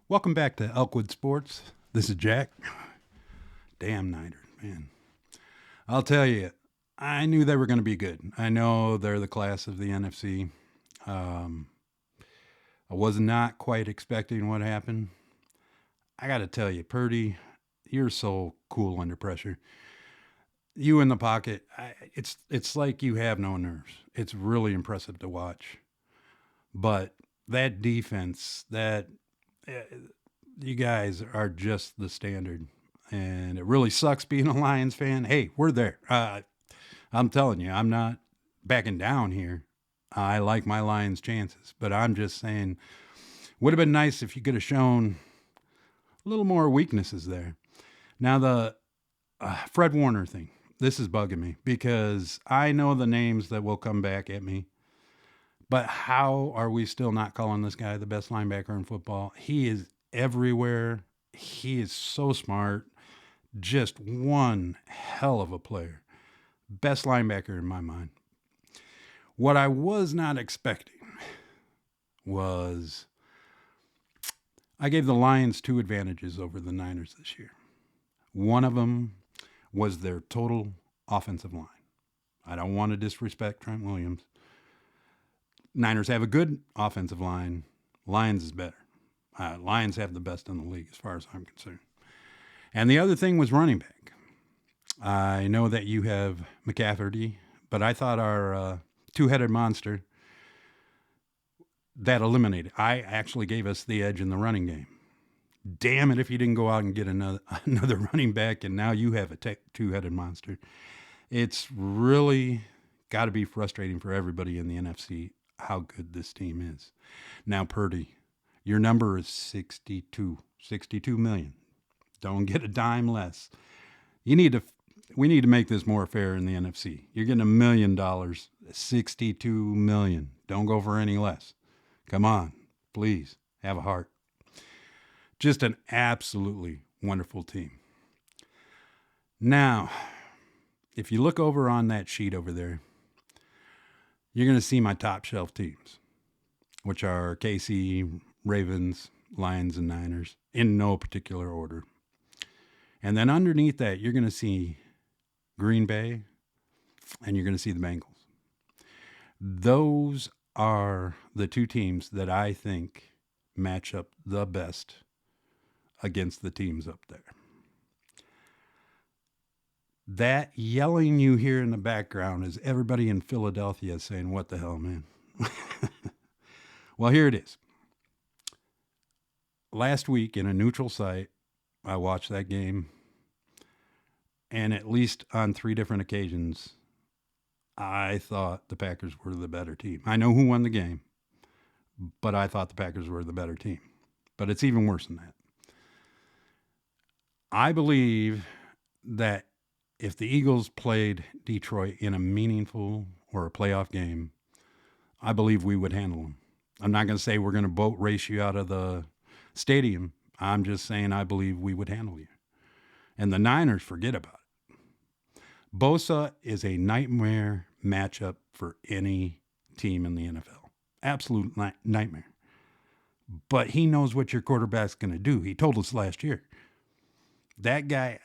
Welcome back to Elkwood Sports. This is Jack. Damn Niners, man. I'll tell you, I knew they were going to be good. I know they're the class of the NFC. Um, I was not quite expecting what happened. I got to tell you, Purdy, you're so cool under pressure. You in the pocket, it's like you have no nerves. It's really impressive to watch. But that defense, that uh, you guys are just the standard. And it really sucks being a Lions fan. Hey, we're there. I'm telling you, I'm not backing down here. I like my Lions' chances, but I'm just saying, would have been nice if you could have shown a little more weaknesses there. Now, the Fred Warner thing, this is bugging me because I know the names that will come back at me, but how are we still not calling this guy the best linebacker in football? He is everywhere. He is so smart. Just one hell of a player. Best linebacker in my mind. What I was not expecting was I gave the Lions two advantages over the Niners this year. One of them was their total offensive line. I don't want to disrespect Trent Williams. Niners have a good offensive line. Lions is better. Lions have the best in the league as far as I'm concerned. And the other thing was running back. I know that you have McCafferty, but I thought our two-headed monster that eliminated. I actually gave us the edge in the running game. Damn it if you didn't go out and get another running back, and now you have a two-headed monster. It's really got to be frustrating for everybody in the NFC how good this team is. Now, Purdy, your number is 62 million. Don't get a dime less. You need to we need to make this more fair in the NFC. You're getting $1 million, 62 million. Don't go for any less. Come on, please have a heart. Just an absolutely wonderful team. Now, if you look over on that sheet over there, you're going to see my top shelf teams, which are KC, Ravens, Lions, and Niners in no particular order. And then underneath that, you're going to see Green Bay and you're going to see the Bengals. Those are the two teams that I think match up the best against the teams up there. That yelling you hear in the background is everybody in Philadelphia saying, "What the hell, man?" Well, here it is. Last week in a neutral site, I watched that game, and at least on 3 different occasions, I thought the Packers were the better team. I know who won the game, but I thought the Packers were the better team. But it's even worse than that. I believe that if the Eagles played Detroit in a meaningful or a playoff game, I believe we would handle them. I'm not going to say we're going to boat race you out of the stadium. I'm just saying I believe we would handle you. And the Niners, forget about it. Bosa is a nightmare matchup for any team in the NFL. Absolute nightmare. But he knows what your quarterback's going to do. He told us last year. That guy,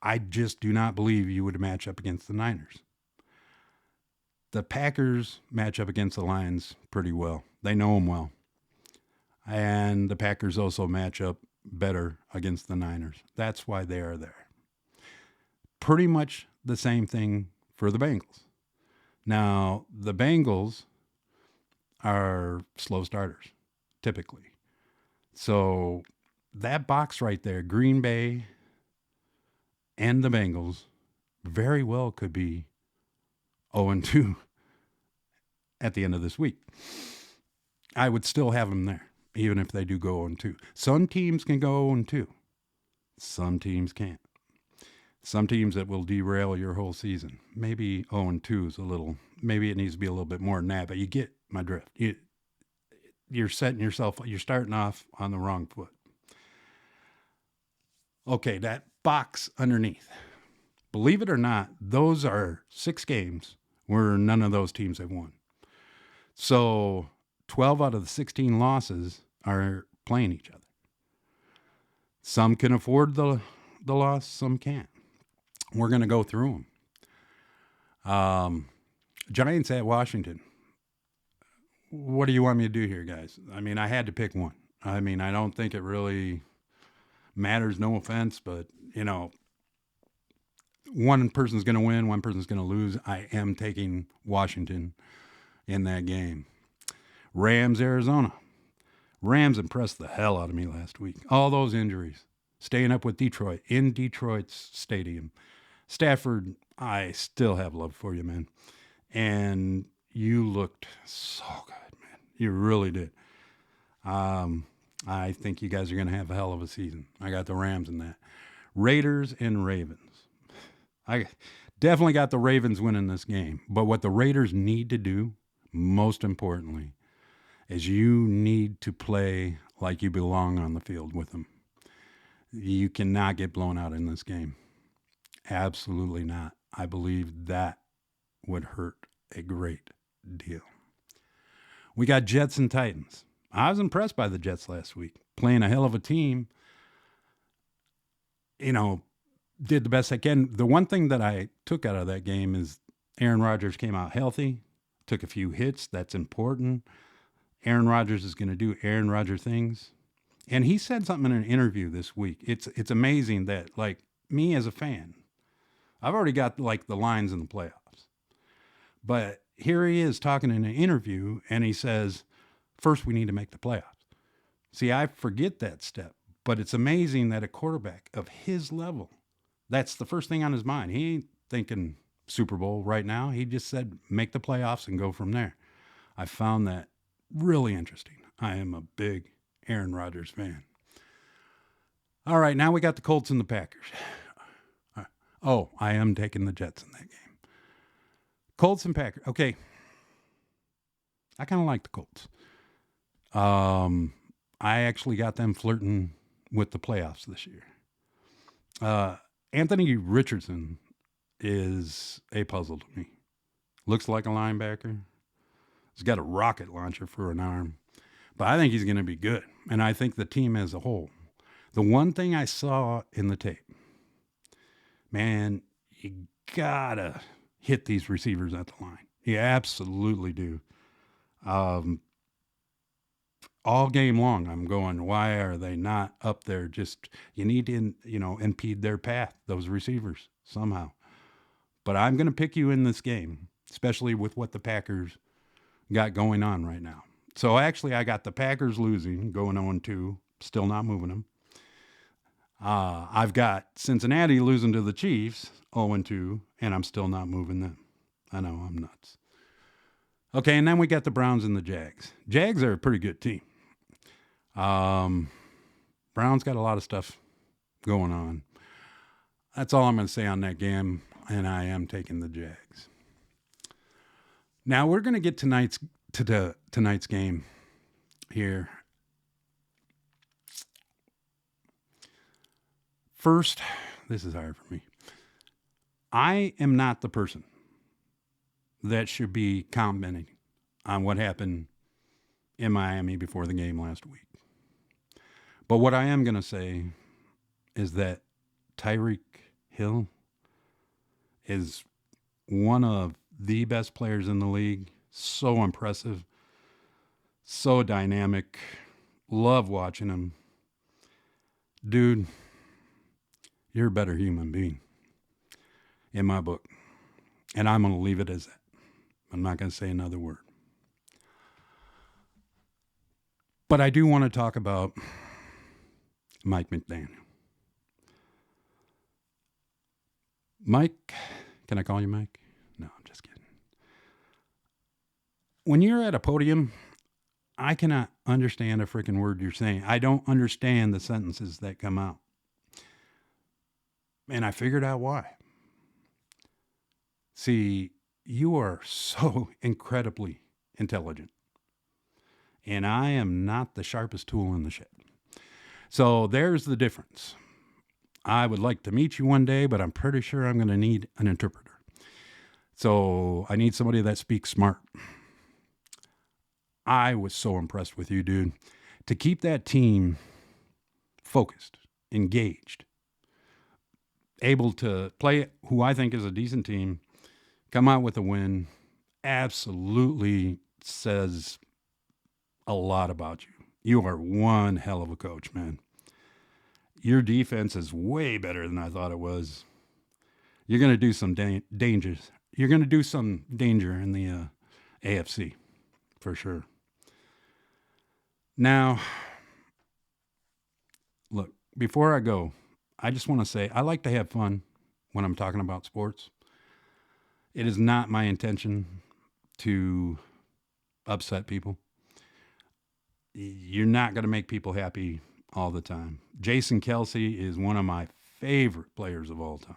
I just do not believe you would match up against the Niners. The Packers match up against the Lions pretty well. They know them well. And the Packers also match up better against the Niners. That's why they are there. Pretty much the same thing for the Bengals. Now, the Bengals are slow starters, typically. So that box right there, Green Bay and the Bengals, very well could be 0-2 at the end of this week. I would still have them there, even if they do go 0-2. Some teams can go 0-2. Some teams can't. Some teams that will derail your whole season. Maybe 0-2 is a little, maybe it needs to be a little bit more than that, but you get my drift. You're setting yourself, you're starting off on the wrong foot. Okay, that box underneath. Believe it or not, those are 6 games where none of those teams have won. So 12 out of the 16 losses are playing each other. Some can afford the loss, some can't. We're going to go through them. Giants at Washington. What do you want me to do here, guys? I mean, I had to pick one. I mean, I don't think it really matters, no offense, but, one person's going to win, one person's going to lose. I am taking Washington in that game. Rams, Arizona. Rams impressed the hell out of me last week. All those injuries. Staying up with Detroit in Detroit's stadium. Stafford, I still have love for you, man. And you looked so good, man. You really did. I think you guys are going to have a hell of a season. I got the Rams in that. Raiders and Ravens. I definitely got the Ravens winning this game. But what the Raiders need to do, most importantly, is you need to play like you belong on the field with them. You cannot get blown out in this game. Absolutely not. I believe that would hurt a great deal. We got Jets and Titans. I was impressed by the Jets last week. Playing a hell of a team. Did the best I can. The one thing that I took out of that game is Aaron Rodgers came out healthy, took a few hits. That's important. Aaron Rodgers is going to do Aaron Rodgers things. And he said something in an interview this week. It's amazing that, like, me as a fan, I've already got, like, the lines in the playoffs. But here he is talking in an interview, and he says, first we need to make the playoffs. See, I forget that step. But it's amazing that a quarterback of his level, that's the first thing on his mind. He ain't thinking Super Bowl right now. He just said, make the playoffs and go from there. I found that really interesting. I am a big Aaron Rodgers fan. All right, now we got the Colts and the Packers. Oh, I am taking the Jets in that game. Colts and Packers. Okay. I kind of like the Colts. I actually got them flirting with the playoffs this year. Anthony Richardson is a puzzle to me. Looks like a linebacker. He's got a rocket launcher for an arm. But I think he's going to be good. And I think the team as a whole. The one thing I saw in the tape, man, you got to hit these receivers at the line. You absolutely do. All game long, I'm going, why are they not up there? Just, you need to, impede their path, those receivers, somehow. But I'm going to pick you in this game, especially with what the Packers got going on right now. So actually, I got the Packers losing, going 0-2, still not moving them. I've got Cincinnati losing to the Chiefs, 0-2, and I'm still not moving them. I know, I'm nuts. Okay, and then we got the Browns and the Jags. Jags are a pretty good team. Browns got a lot of stuff going on. That's all I'm going to say on that game, and I am taking the Jags. Now we're going to get tonight's game here. First, this is hard for me. I am not the person that should be commenting on what happened in Miami before the game last week. But what I am going to say is that Tyreek Hill is one of the best players in the league. So impressive. So dynamic. Love watching him. Dude, you're a better human being in my book. And I'm going to leave it as that. I'm not going to say another word. But I do want to talk about Mike McDaniel. Mike, can I call you Mike? No, I'm just kidding. When you're at a podium, I cannot understand a freaking word you're saying. I don't understand the sentences that come out. And I figured out why. See, you are so incredibly intelligent. And I am not the sharpest tool in the shed. So there's the difference. I would like to meet you one day, but I'm pretty sure I'm going to need an interpreter. So I need somebody that speaks smart. I was so impressed with you, dude. To keep that team focused engaged, able to play who I think is a decent team, come out with a win, absolutely says a lot about you. You are one hell of a coach, man. Your defense is way better than I thought it was. You're going to do some dangers. You're going to do some danger in the AFC for sure. Now, look, before I go, I just want to say I like to have fun when I'm talking about sports. It is not my intention to upset people. You're not going to make people happy all the time. Jason Kelce is one of my favorite players of all time.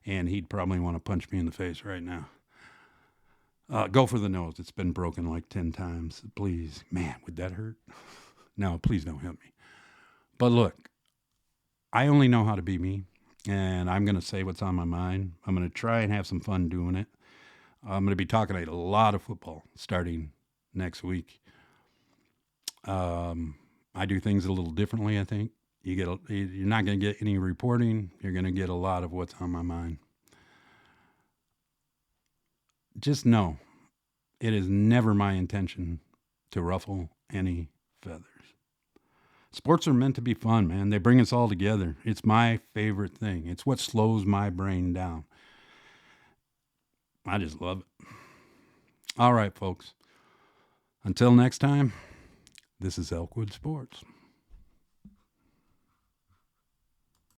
And he'd probably want to punch me in the face right now. Go for the nose. It's been broken like 10 times. Please. Man, would that hurt? No, please don't hit me. But look, I only know how to be me. And I'm going to say what's on my mind. I'm going to try and have some fun doing it. I'm going to be talking a lot of football starting next week. I do things a little differently, I think. You're not going to get any reporting. You're going to get a lot of what's on my mind. Just know, it is never my intention to ruffle any feathers. Sports are meant to be fun, man. They bring us all together. It's my favorite thing. It's what slows my brain down. I just love it. All right, folks. Until next time, this is Elkwood Sports.